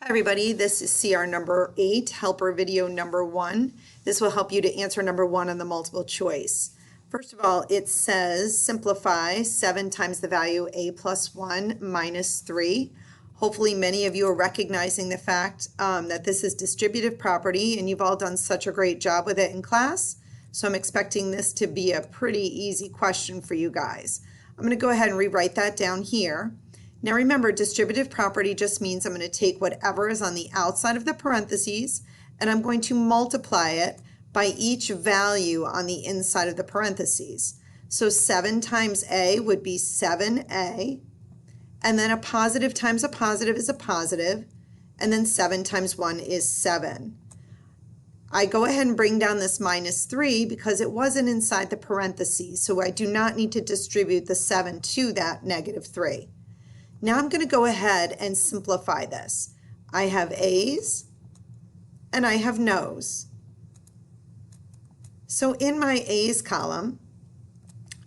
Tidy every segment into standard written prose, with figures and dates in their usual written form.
Hi everybody, this is CR number 8, helper video number 1. This will help you to answer number 1 on the multiple choice. First of all, it says simplify 7 times the value a plus 1 minus 3. Hopefully many of you are recognizing the fact that this is distributive property and you've all done such a great job with it in class. So I'm expecting this to be a pretty easy question for you guys. I'm going to go ahead and rewrite that down here. Now remember, distributive property just means I'm going to take whatever is on the outside of the parentheses and I'm going to multiply it by each value on the inside of the parentheses. So 7 times a would be 7a, and then a positive times a positive is a positive, and then 7 times 1 is 7. I go ahead and bring down this minus 3 because it wasn't inside the parentheses, so I do not need to distribute the 7 to that negative 3. Now I'm going to go ahead and simplify this. I have A's and I have no's. So in my A's column,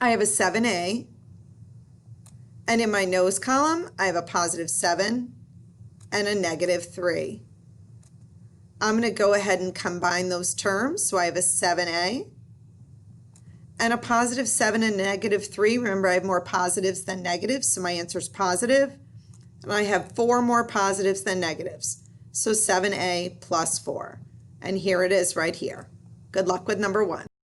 I have a 7a, and in my no's column, I have a positive 7 and a negative 3. I'm going to go ahead and combine those terms. So I have a 7a and a positive 7 and negative 3. Remember, I have more positives than negatives, so my answer is positive. And I have 4 more positives than negatives. So 7a plus 4. And here it is right here. Good luck with number 1.